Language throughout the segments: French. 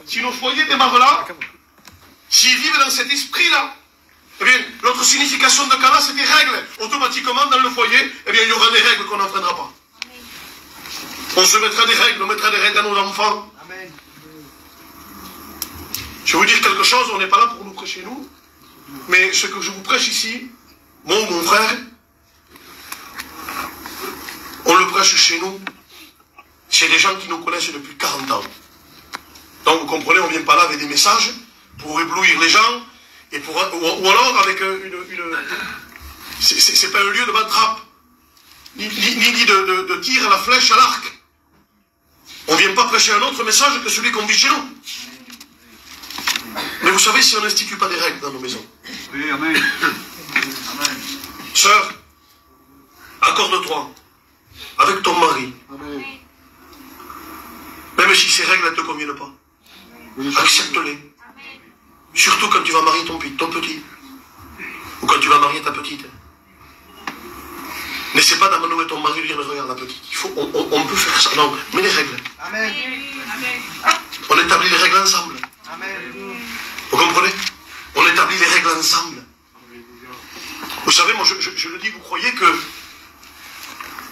si nos foyers démarrent là, s'ils vivent dans cet esprit-là, eh bien, notre signification de Cana, c'est des règles. Automatiquement, dans le foyer, eh bien, il y aura des règles qu'on n'entraînera pas. On se mettra des règles, on mettra des règles à nos enfants. Amen. Je vais vous dire quelque chose, on n'est pas là pour nous prêcher nous, mais ce que je vous prêche ici, mon frère, on le prêche chez nous, c'est des gens qui nous connaissent depuis 40 ans. Donc vous comprenez, on ne vient pas là avec des messages pour éblouir les gens, et pour, ou alors avec c'est pas un lieu de battrape, ni de tir à la flèche à l'arc. On ne vient pas prêcher un autre message que celui qu'on vit chez nous. Mais vous savez, si on n'institue pas des règles dans nos maisons. Oui, amen. Sœur, accorde-toi avec ton mari. Amen. Même si ces règles ne te conviennent pas. Accepte-les. Surtout quand tu vas marier ton petit. Ou quand tu vas marier ta petite. N'essaie pas d'amener ton mari et lui dire, regarde la petite. On peut faire ça. Non, mais les règles. Amen. On établit les règles ensemble. Amen. Vous comprenez? On établit les règles ensemble. Vous savez, moi je le dis, vous croyez que...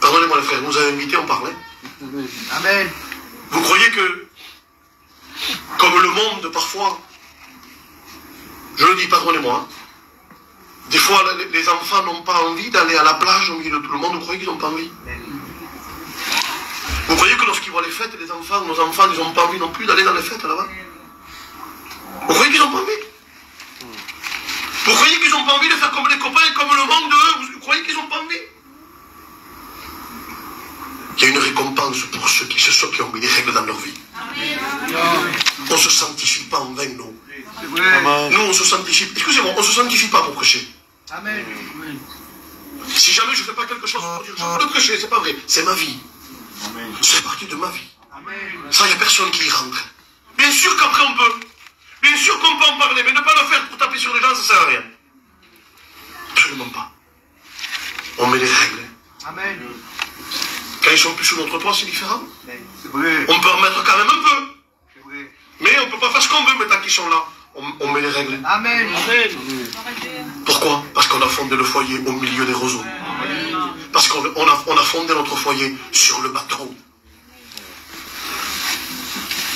Pardonnez-moi les frères, vous nous avez invités, on parlait. Amen. Vous croyez que, comme le monde parfois, je le dis, pardonnez-moi, hein, des fois les enfants n'ont pas envie d'aller à la plage au milieu de tout le monde, vous croyez qu'ils n'ont pas envie? Vous croyez que lorsqu'ils voient les fêtes, les enfants, nos enfants, ils n'ont pas envie non plus d'aller dans les fêtes là-bas? Vous croyez qu'ils n'ont pas envie? Vous croyez qu'ils n'ont pas envie de faire comme les copains et comme le monde de eux? Vous croyez qu'ils n'ont pas envie? Il y a une récompense pour ceux qui ont mis des règles dans leur vie. On ne se sanctifie pas en vain, nous. Nous, on se sanctifie. Excusez-moi, on ne se sanctifie pas pour prêcher. Amen. Si jamais je ne fais pas quelque chose pour dire, je peux le prêcher, c'est pas vrai. C'est ma vie. C'est partie de ma vie. Ça, il n'y a personne qui y rentre. Bien sûr qu'après on peut. Bien sûr qu'on peut en parler, mais ne pas le faire pour taper sur les gens, ça ne sert à rien. Absolument pas. On met les règles. Amen. Quand ils sont plus sous notre toit, c'est différent. C'est vrai. On peut en mettre quand même un peu. C'est vrai. Mais on ne peut pas faire ce qu'on veut, mais tant qu'ils sont là, on met les règles. Amen. Amen. Pourquoi? Parce qu'on a fondé le foyer au milieu des roseaux. Parce qu'on a fondé notre foyer sur le bâton.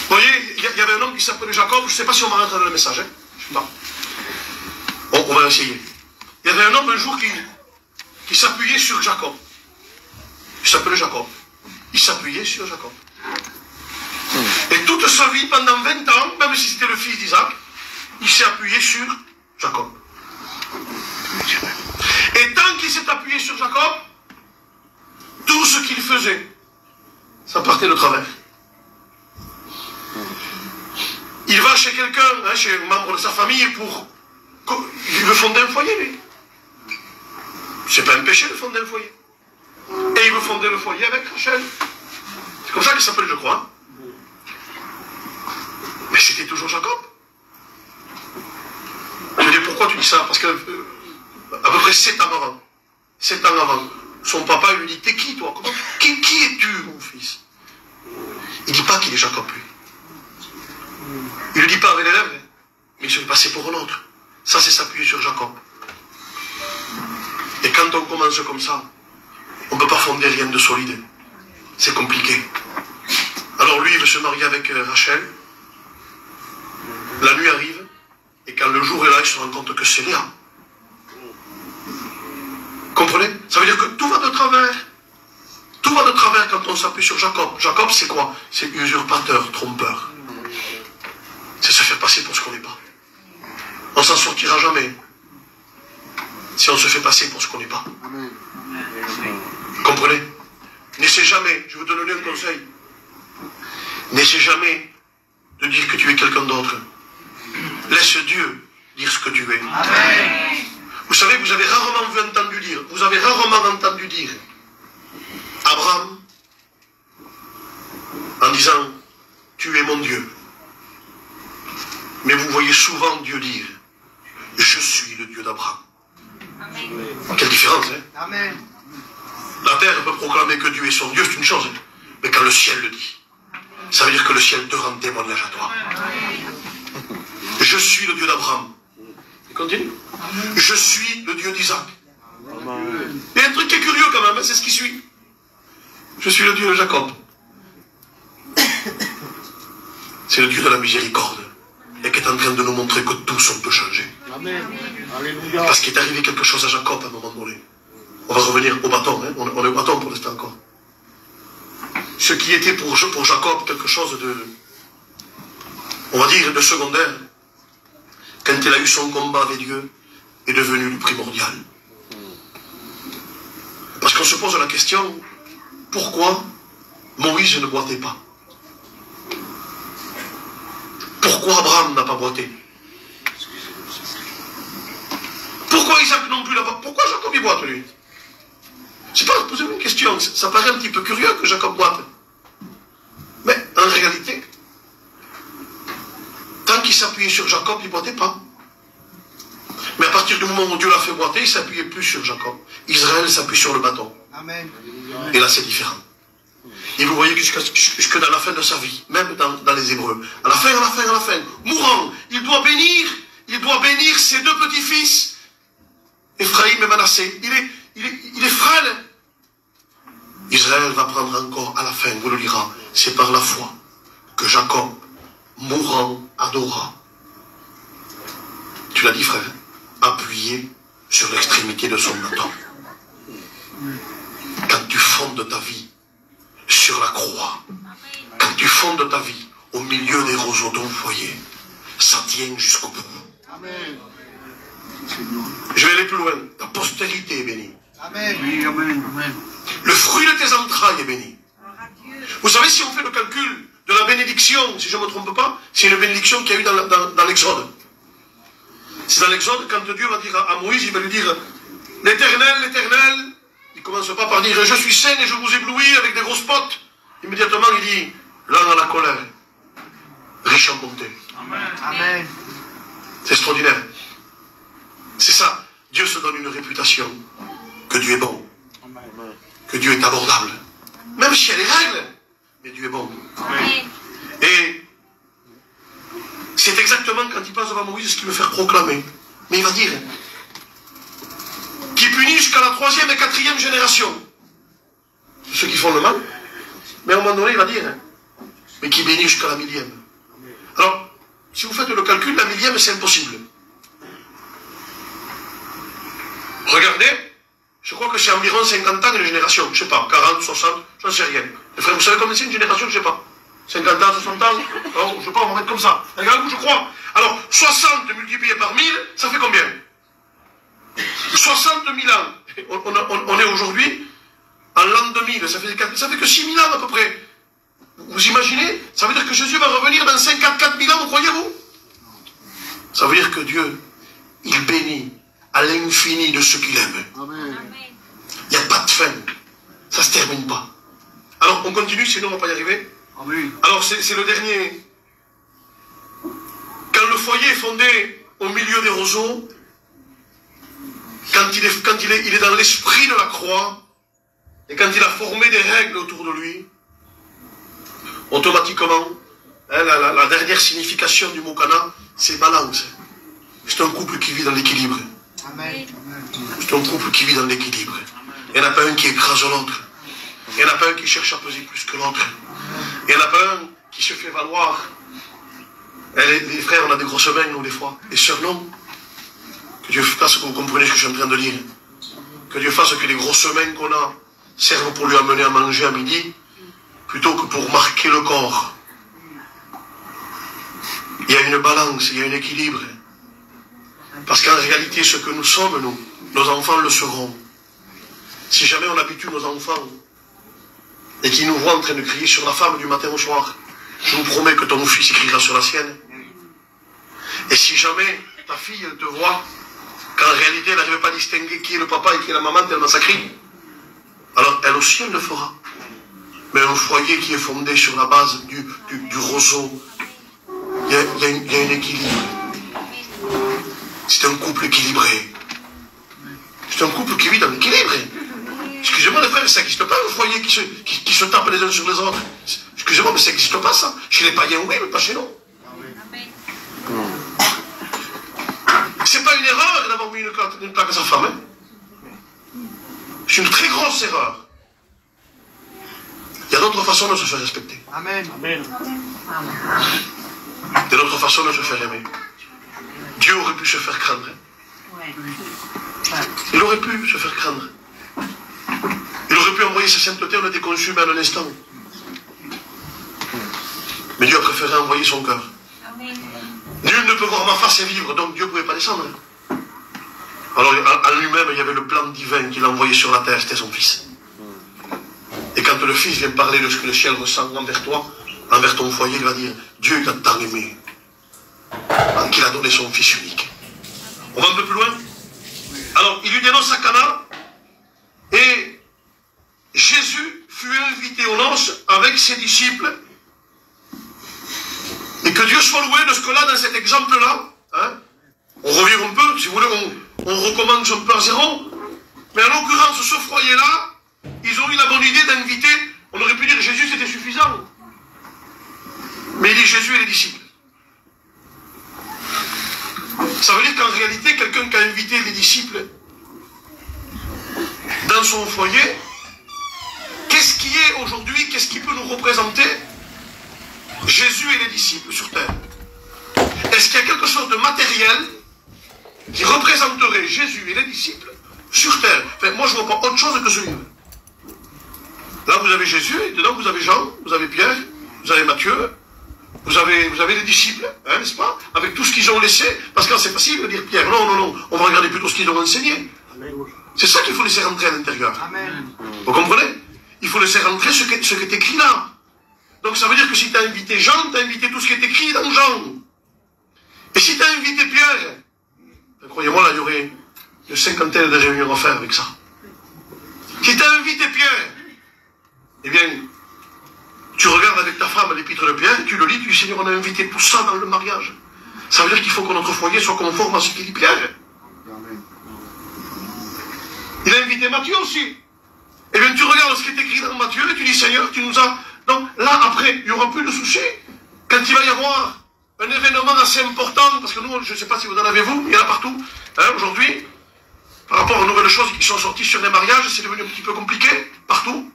Vous voyez, il y avait un homme qui s'appelait Jacob, je ne sais pas si on va rentrer dans le message. Hein? Je sais pas. Bon, on va essayer. Il y avait un homme un jour qui s'appuyait sur Jacob. Il s'appelait Jacob. Il s'appuyait sur Jacob. Et toute sa vie, pendant 20 ans, même si c'était le fils d'Isaac, il s'est appuyé sur Jacob. Et tant qu'il s'est appuyé sur Jacob, tout ce qu'il faisait, ça partait de travers. Il va chez quelqu'un, hein, chez un membre de sa famille, il veut fonder un foyer, lui. C'est pas un péché de fonder un foyer. Et il veut fonder le foyer avec Rachel. C'est comme ça qu'il s'appelle, je crois. Mais c'était toujours Jacob. Je dis, pourquoi tu dis ça? Parce que, à peu près 7 ans avant, 7 ans avant, son papa lui dit, t'es qui toi? Qui es-tu, mon fils? Il ne dit pas qu'il est Jacob, lui. Il ne le dit pas avec les lèvres, mais il se fait passer pour un autre. Ça, c'est s'appuyer sur Jacob. Et quand on commence comme ça, on ne peut pas fonder rien de solide. C'est compliqué. Alors lui, il veut se marier avec Rachel. La nuit arrive, et quand le jour est là, il se rend compte que c'est Léa. Comprenez? Ça veut dire que tout va de travers. Tout va de travers quand on s'appuie sur Jacob. Jacob, c'est quoi? C'est usurpateur, trompeur. C'est se faire passer pour ce qu'on n'est pas. On ne s'en sortira jamais si on se fait passer pour ce qu'on n'est pas. Comprenez? N'essaie jamais, je vous donne un conseil, n'essaie jamais de dire que tu es quelqu'un d'autre. Laisse Dieu dire ce que tu es. Amen. Vous savez, vous avez rarement entendu dire Abraham en disant tu es mon Dieu. Mais vous voyez souvent Dieu dire je suis le Dieu d'Abraham. Quelle différence, hein? Amen. La terre peut proclamer que Dieu est son Dieu, c'est une chose. Mais quand le ciel le dit, ça veut dire que le ciel te rend témoignage à toi. je suis le Dieu d'Abraham. Il continue. Je suis le Dieu d'Isaac. Il y a un truc qui est curieux quand même, hein, c'est ce qui suit. Je suis le Dieu de Jacob. C'est le Dieu de la miséricorde. Et qui est en train de nous montrer que tous on peut changer. Amen. Alléluia. Parce qu'il est arrivé quelque chose à Jacob à un moment donné. On va revenir au bâton, hein. On est au bâton pour l'instant encore. Ce qui était pour Jacob quelque chose de, on va dire, de secondaire, quand il a eu son combat avec Dieu, est devenu le primordial. Parce qu'on se pose la question, pourquoi Moïse ne boitait pas? Pourquoi Abraham n'a pas boité? Pourquoi Isaac non plus là-bas? Pourquoi Jacob y boite, lui? C'est pas poser une question, ça paraît un petit peu curieux que Jacob boite. Mais en réalité, tant qu'il s'appuyait sur Jacob, il ne boitait pas. Mais à partir du moment où Dieu l'a fait boiter, il ne s'appuyait plus sur Jacob. Israël s'appuie sur le bâton. Amen. Et là, c'est différent. Et vous voyez jusque dans la fin de sa vie, même dans les Hébreux, à la fin, mourant, il doit bénir ses deux petits-fils, Ephraïm et Manassé. Il est frêle. Israël va prendre encore à la fin, vous le lira, c'est par la foi que Jacob, mourant, adora. Tu l'as dit, frère, appuyé sur l'extrémité de son bâton. Quand tu fondes ta vie sur la croix, quand tu fondes ta vie au milieu des roseaux de ton foyer, ça tient jusqu'au bout. Amen. Je vais aller plus loin. Ta postérité est bénie. Amen. Oui, amen. Amen. Le fruit de tes entrailles est béni. Vous savez, si on fait le calcul de la bénédiction, si je ne me trompe pas, c'est une bénédiction qu'il y a eu dans l'Exode. C'est dans l'Exode, quand Dieu va dire à Moïse, il va lui dire, l'Éternel, l'Éternel, il ne commence pas par dire, je suis saint et je vous éblouis avec des grosses potes. Immédiatement, il dit, l'âne à la colère, riche en bonté. Amen. Amen. C'est extraordinaire. C'est ça. Dieu se donne une réputation que Dieu est bon. Que Dieu est abordable. Même s'il y a des règles, mais Dieu est bon. Amen. Et c'est exactement quand il passe devant Moïse ce qu'il veut faire proclamer. Mais il va dire, qui punit jusqu'à la 3e et 4e génération. Ceux qui font le mal. Mais à un moment donné, il va dire, mais qui bénit jusqu'à la 1000e. Alors, si vous faites le calcul, la 1000e, c'est impossible. Regardez, je crois que c'est environ 50 ans une génération, je ne sais pas, 40, 60, j'en sais rien. Les frères, vous savez combien c'est une génération, je ne sais pas. 50 ans, 60 ans, alors, je ne sais pas, on va mettre comme ça. Regardez-vous, je crois. Alors, 60 multiplié par 1000, ça fait combien? 60 000 ans. On est aujourd'hui en l'an 2000, ça fait que 6 000 ans à peu près. Vous imaginez? Ça veut dire que Jésus va revenir dans 54 000 ans, vous croyez-vous? Ça veut dire que Dieu, il bénit à l'infini de ce qu'il aime. Amen. Il n'y a pas de fin. Ça ne se termine pas. Alors, on continue, sinon on ne va pas y arriver. Amen. Alors, c'est le dernier. Quand le foyer est fondé au milieu des roseaux, quand il est dans l'esprit de la croix, et quand il a formé des règles autour de lui, automatiquement, hein, la dernière signification du mot Cana, c'est balance. C'est un couple qui vit dans l'équilibre. Amen. C'est un couple qui vit dans l'équilibre. Il n'y en a pas un qui écrase l'autre. Il n'y en a pas un qui cherche à peser plus que l'autre. Il n'y en a pas un qui se fait valoir. Les frères, on a des grosses mains, nous, des fois. Les sœurs, non. Que Dieu fasse que vous compreniez ce que je suis en train de dire. Que Dieu fasse que les grosses mains qu'on a servent pour lui amener à manger à midi, plutôt que pour marquer le corps. Il y a une balance, il y a un équilibre. Parce qu'en réalité, ce que nous sommes, nous, nos enfants le seront. Si jamais on habitue nos enfants et qu'ils nous voient en train de crier sur la femme du matin au soir, je vous promets que ton fils criera sur la sienne. Et si jamais ta fille, elle te voit, qu'en réalité, elle n'arrive pas à distinguer qui est le papa et qui est la maman tellement ça crie, alors elle aussi, elle le fera. Mais un foyer qui est fondé sur la base du roseau, il y a un équilibre. C'est un couple équilibré. C'est un couple qui vit dans l'équilibre. Excusez-moi les frères, ça n'existe pas un foyer qui se tape les uns sur les autres. Excusez-moi, mais ça n'existe pas ça. Chez les païens, oui, mais pas chez nous. c'est pas une erreur d'avoir mis une plaque à sa femme. Hein. C'est une très grosse erreur. Il y a d'autres façons de se faire respecter. Amen. Amen. Il y a d'autres façons de se faire aimer. Dieu aurait pu se faire craindre. Il aurait pu se faire craindre. Il aurait pu envoyer sa sainteté, on était consumé en un instant. Mais Dieu a préféré envoyer son cœur. Nul ne peut voir ma face et vivre, donc Dieu ne pouvait pas descendre. Alors en lui-même, il y avait le plan divin qu'il a envoyé sur la terre, c'était son Fils. Et quand le Fils vient parler de ce que le ciel ressent envers toi, envers ton foyer, il va dire, Dieu il t'a tant aimé, qu'il a donné son Fils unique. On va un peu plus loin. Alors, il lui dénonce à Cana, et Jésus fut invité aux noces avec ses disciples, et que Dieu soit loué de ce que là, dans cet exemple-là, hein, on revient un peu, si vous voulez, on recommence un peu à zéro, mais en l'occurrence, ce foyer-là, ils ont eu la bonne idée d'inviter, on aurait pu dire Jésus c'était suffisant, mais il dit Jésus et les disciples. Ça veut dire qu'en réalité, quelqu'un qui a invité les disciples dans son foyer, qu'est-ce qui est aujourd'hui, qu'est-ce qui peut nous représenter Jésus et les disciples sur terre? Est-ce qu'il y a quelque chose de matériel qui représenterait Jésus et les disciples sur terre? Enfin, moi je ne vois pas autre chose que ce livre. Là vous avez Jésus, et dedans vous avez Jean, vous avez Pierre, vous avez Matthieu, vous avez les disciples, hein, n'est-ce pas? Avec tout ce qu'ils ont laissé, parce que c'est facile de dire Pierre, non, non, non, on va regarder plutôt ce qu'ils ont enseigné. C'est ça qu'il faut laisser rentrer à l'intérieur. Vous comprenez? Il faut laisser rentrer ce qui est écrit là. Donc ça veut dire que si tu as invité Jean, tu as invité tout ce qui est écrit dans Jean. Et si tu as invité Pierre, croyez-moi, là, il y aurait une cinquantaine de réunions à faire avec ça. Si tu as invité Pierre, eh bien, tu regardes avec ta femme l'épître de Pierre, tu le lis, tu dis, Seigneur, on a invité tout ça dans le mariage. Ça veut dire qu'il faut que notre foyer soit conforme à ce qu'il dit Pierre. Il a invité Matthieu aussi. Eh bien, tu regardes ce qui est écrit dans Matthieu et tu dis, Seigneur, tu nous as... Donc, là, après, il n'y aura plus de soucis. Quand il va y avoir un événement assez important, parce que nous, je ne sais pas si vous en avez vous, il y en a partout, hein, aujourd'hui, par rapport aux nouvelles choses qui sont sorties sur les mariages, c'est devenu un petit peu compliqué, partout.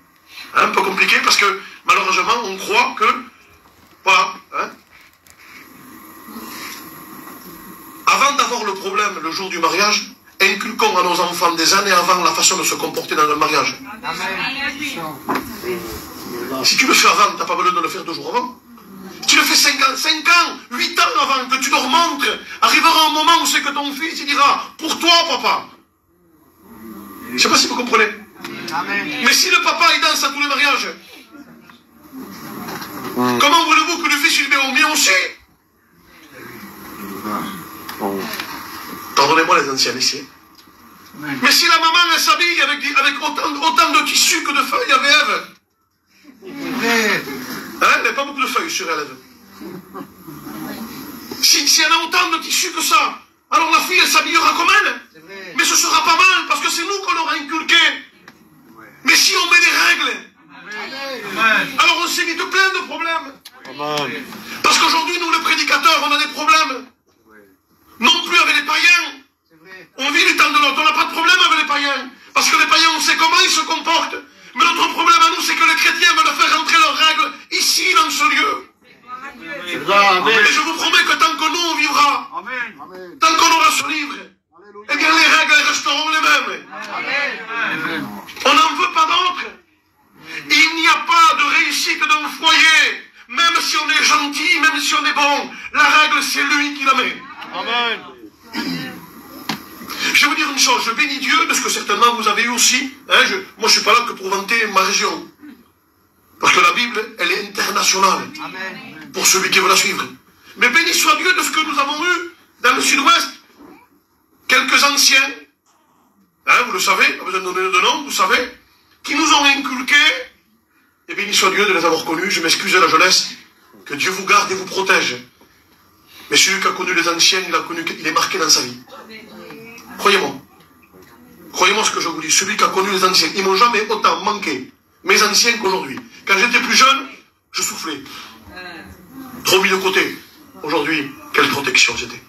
Hein, un peu compliqué, parce que, malheureusement, on croit que... Voilà. Hein. Avant d'avoir le problème, le jour du mariage, inculquons à nos enfants des années avant la façon de se comporter dans le mariage. Amen. Si tu le fais avant, tu n'as pas besoin de le faire 2 jours avant. Si tu le fais 5 ans, 8 ans avant, que tu leur montres, arrivera un moment où c'est que ton fils il dira, pour toi papa. Je ne sais pas si vous comprenez. Amen. Mais si le papa il danse à tous les mariages, comment voulez-vous que le fils il met au mien aussi? Pardonnez-moi les anciens ici. Mais si la maman elle s'habille avec autant de tissus que de feuilles avait Ève. Hein, il n'y a pas beaucoup de feuilles sur elle. Si elle a autant de tissus que ça, alors la fille elle s'habillera comme elle. Mais ce sera pas mal parce que c'est nous qu'on l'aura inculqué. Mais si on met des règles, alors on s'évite plein de problèmes. Parce qu'aujourd'hui nous les prédicateurs on a des problèmes. Non plus avec les païens. On vit du temps de l'autre, on n'a pas de problème avec les païens. Parce que les païens, on sait comment ils se comportent. Mais notre problème à nous, c'est que les chrétiens veulent faire rentrer leurs règles ici, dans ce lieu. Et je vous promets que tant que nous, on vivra, tant qu'on aura ce livre, eh bien les règles resteront les mêmes. On n'en veut pas d'autres. Il n'y a pas de réussite d'un foyer. Même si on est gentil, même si on est bon, la règle, c'est lui qui la met. Amen. Je vais vous dire une chose, je bénis Dieu de ce que certainement vous avez eu aussi. Hein, moi je ne suis pas là que pour vanter ma région. Parce que la Bible, elle est internationale. Amen. Pour celui qui veut la suivre. Mais béni soit Dieu de ce que nous avons eu dans le sud-ouest. Quelques anciens, hein, vous le savez, pas besoin de donner de nom, vous savez, qui nous ont inculqué, et béni soit Dieu de les avoir connus, je m'excuse de la jeunesse, que Dieu vous garde et vous protège. Mais celui qui a connu les anciens, il est marqué dans sa vie. Croyez-moi. Croyez-moi ce que je vous dis. Celui qui a connu les anciens, ils m'ont jamais autant manqué, mes anciens, qu'aujourd'hui. Quand j'étais plus jeune, je soufflais. Trop mis de côté. Aujourd'hui, quelle protection c'était.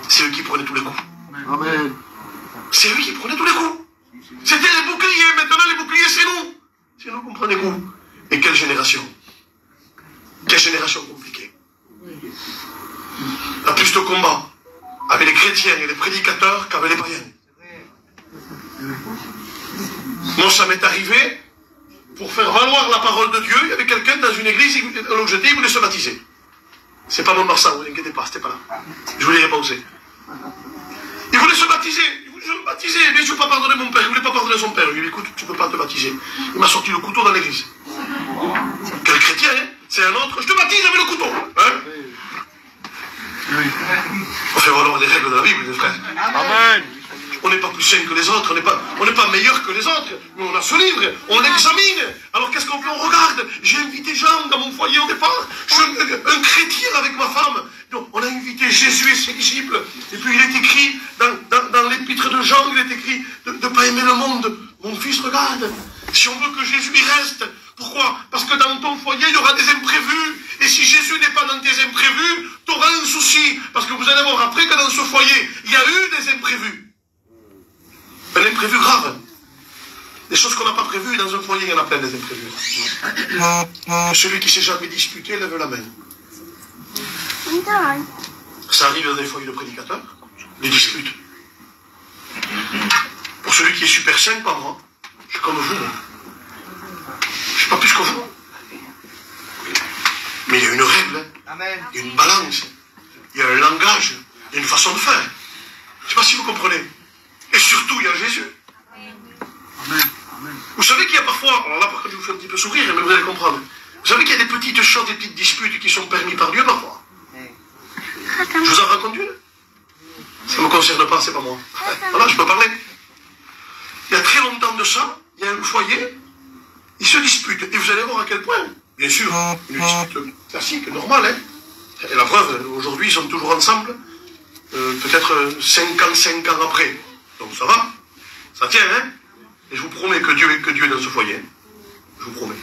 C'est eux qui prenaient tous les coups. Amen. C'est eux qui prenaient tous les coups. C'était les boucliers, maintenant les boucliers c'est nous. C'est nous qu'on prend les coups. Et quelle génération? Quelle génération compliquée. Il y a plus de combats avec les chrétiens et les prédicateurs qu'avec les païens. Moi ça m'est arrivé, pour faire valoir la parole de Dieu, il y avait quelqu'un dans une église, alors j'étais, il voulait se baptiser. C'est pas mon Marsan, ne vous inquiétez pas, c'était pas là. Je voulais réponser. Il voulait se baptiser. Il voulait se baptiser. Mais je ne veux pas pardonner mon père. Il ne voulait pas pardonner son père. Je lui ai dit, écoute, tu ne peux pas te baptiser. Il m'a sorti le couteau dans l'église. Quel chrétien, hein? C'est un autre. Je te baptise avec le couteau. Hein? On fait valoir les règles de la Bible, les frères. Amen. On n'est pas plus saints que les autres, on n'est pas meilleurs que les autres, mais on a ce livre, on l'examine. Alors qu'est-ce qu'on fait? On regarde. J'ai invité Jean dans mon foyer au départ, je suis un chrétien avec ma femme. Donc, on a invité Jésus et ses disciples. Et puis il est écrit, dans l'épître de Jean, il est écrit de ne pas aimer le monde. Mon fils, regarde, si on veut que Jésus y reste, pourquoi? Parce que dans ton foyer, il y aura des imprévus. Et si Jésus n'est pas dans tes imprévus, tu auras un souci. Parce que vous allez voir après que dans ce foyer, il y a eu des imprévus. Un imprévu grave. Des choses qu'on n'a pas prévues, dans un foyer, il y en a plein des imprévus. Celui qui ne s'est jamais disputé, lève la main. Ça arrive dans des foyers de prédicateurs, des disputes. Pour celui qui est super saint, pas moi. Je suis comme vous. Je ne suis pas plus que vous. Mais il y a une règle, Amen. il y a une balance, il y a un langage, il y a une façon de faire. Je ne sais pas si vous comprenez. Et surtout, il y a Jésus. Amen. Amen. Vous savez qu'il y a parfois, alors là par contre je vous fais un petit peu sourire, mais vous allez comprendre. Vous savez qu'il y a des petites choses, des petites disputes qui sont permises par Dieu parfois. Je vous en raconte une. Ça ne me concerne pas, c'est pas moi. Voilà, je peux parler. Il y a très longtemps de ça, il y a un foyer, ils se disputent. Et vous allez voir à quel point, bien sûr, une dispute classique, normale, hein. Et la preuve, aujourd'hui, ils sont toujours ensemble, peut-être 55 ans après. Donc ça va, ça tient, hein. Et je vous promets que Dieu est dans ce foyer. Je vous promets.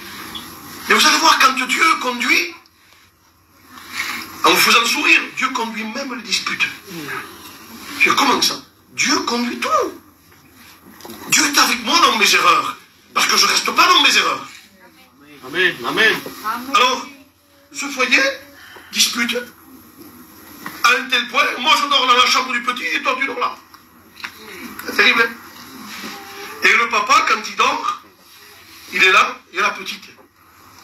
Et vous allez voir, quand Dieu conduit, en vous faisant sourire, Dieu conduit même les disputes. Dieu, comment ça? Dieu conduit tout. Dieu est avec moi dans mes erreurs. Parce que je ne reste pas dans mes erreurs. Amen. Amen. Alors, ce foyer dispute à un tel point, moi je dors dans la chambre du petit et toi tu dors là. C'est terrible, hein? Et le papa, quand il dort, il est là, il y a la petite.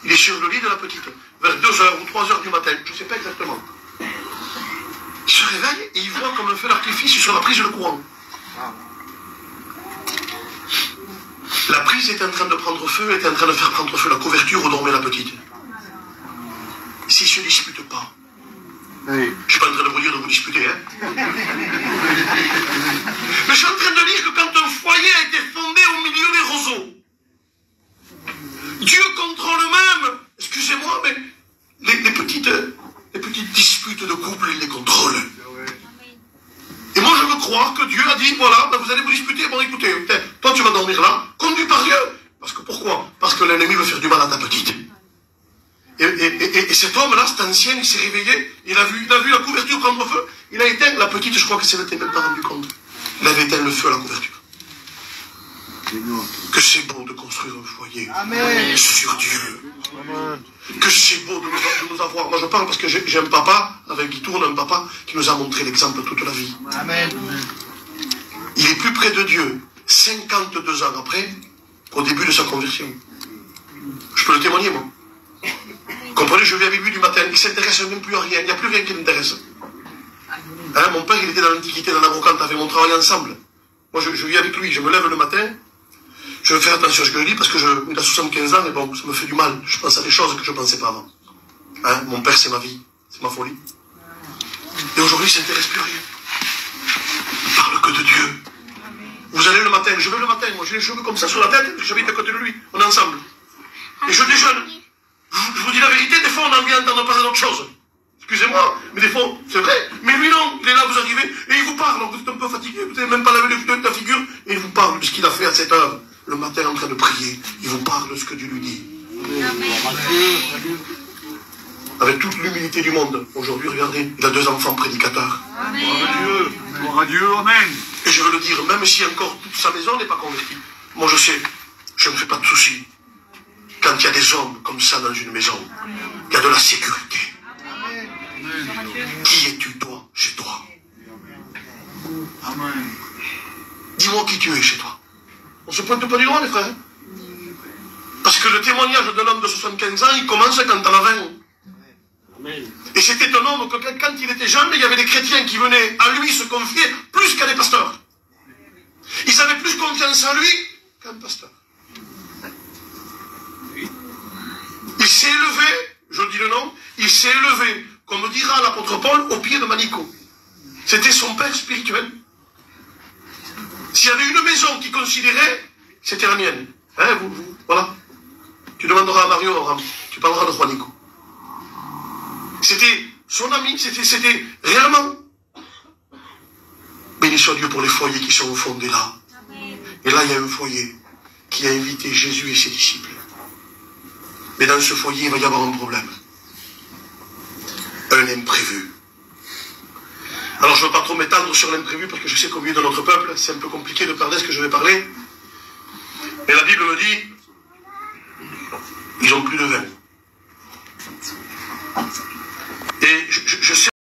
Il est sur le lit de la petite, vers 2h ou 3h du matin, je ne sais pas exactement. Il se réveille et il voit comme un feu d'artifice sur la prise de courant. La prise était en train de prendre feu, était en train de faire prendre feu la couverture où dormait la petite. S'ils ne se disputent pas, Oui. je ne suis pas en train de vous dire de vous disputer, hein. Mais je suis en train de dire que quand un foyer a été fondé au milieu des roseaux, Dieu contrôle même, excusez-moi, mais les petites disputes de couple, il les contrôle. Et moi je veux croire que Dieu a dit, voilà, ben vous allez vous disputer, bon écoutez, toi tu vas dormir là, conduit par Dieu. Parce que pourquoi? Parce que l'ennemi veut faire du mal à ta petite. Et cet homme-là, cet ancien, il s'est réveillé, il a vu la couverture prendre feu, il a éteint, la petite, je crois que ça n'était même pas rendu compte. Il avait éteint le feu à la couverture. Que c'est beau de construire un foyer. Amen. Sur Dieu. Amen. Que c'est beau de nous avoir. Moi je parle parce que j'ai un papa, avec qui tourne un papa, qui nous a montré l'exemple toute la vie. Amen. Il est plus près de Dieu 52 ans après qu'au début de sa conversion. Je peux le témoigner, moi. Comprenez, je viens avec lui du matin, il ne s'intéresse même plus à rien, il n'y a plus rien qui l'intéresse. Hein, mon père, il était dans l'Antiquité, dans la brocante, avec mon travail ensemble. Moi, je vis avec lui, je me lève le matin, je vais faire attention à ce que je dis, parce que il a 75 ans, mais bon, ça me fait du mal. Je pense à des choses que je ne pensais pas avant. Hein, mon père, c'est ma vie, c'est ma folie. Et aujourd'hui, il ne s'intéresse plus à rien. Il ne parle que de Dieu. Vous allez le matin, je vais le matin, moi j'ai les cheveux comme ça sur la tête, j'habite à côté de lui, on est ensemble. Et je déjeune. Je vous dis la vérité, des fois on a envie d'entendre parler d'autre chose. Excusez-moi, mais des fois, c'est vrai. Mais lui non, il est là, vous arrivez, et il vous parle, vous êtes un peu fatigué, vous n'avez même pas lavé la figure, et il vous parle de ce qu'il a fait à cette heure, le matin en train de prier. Il vous parle de ce que Dieu lui dit. avec toute l'humilité du monde. Aujourd'hui, regardez, il a 2 enfants prédicateurs. Gloire à Dieu. Gloire à Dieu. Amen. Et je veux le dire, même si encore toute sa maison n'est pas convertie. Moi, je sais, je ne me fais pas de soucis. Quand il y a des hommes comme ça dans une maison, il y a de la sécurité. Qui es-tu, toi, chez toi? Amen. Dis-moi qui tu es chez toi. On se pointe pas du doigt, les frères. Parce que le témoignage d'un homme de 75 ans, il commence quand on a 20. Amen. Et c'était un homme que quand il était jeune, il y avait des chrétiens qui venaient à lui se confier plus qu'à des pasteurs. Ils avaient plus confiance en lui qu'un pasteur. Il s'est élevé, je dis le nom, il s'est élevé, comme dira l'apôtre Paul, au pied de Manico. C'était son père spirituel. S'il y avait une maison qui considérait, c'était la mienne. Hein, voilà. Tu demanderas à Mario, Abraham, tu parleras de Juanico. C'était son ami, c'était réellement. Béni soit Dieu pour les foyers qui sont fondés là. Et là, il y a un foyer qui a invité Jésus et ses disciples. Mais dans ce foyer, il va y avoir un problème. Un imprévu. Alors, je ne veux pas trop m'étendre sur l'imprévu, parce que je sais qu'au milieu de notre peuple, c'est un peu compliqué de parler ce que je vais parler. Mais la Bible me dit, ils n'ont plus de vin. Et je sais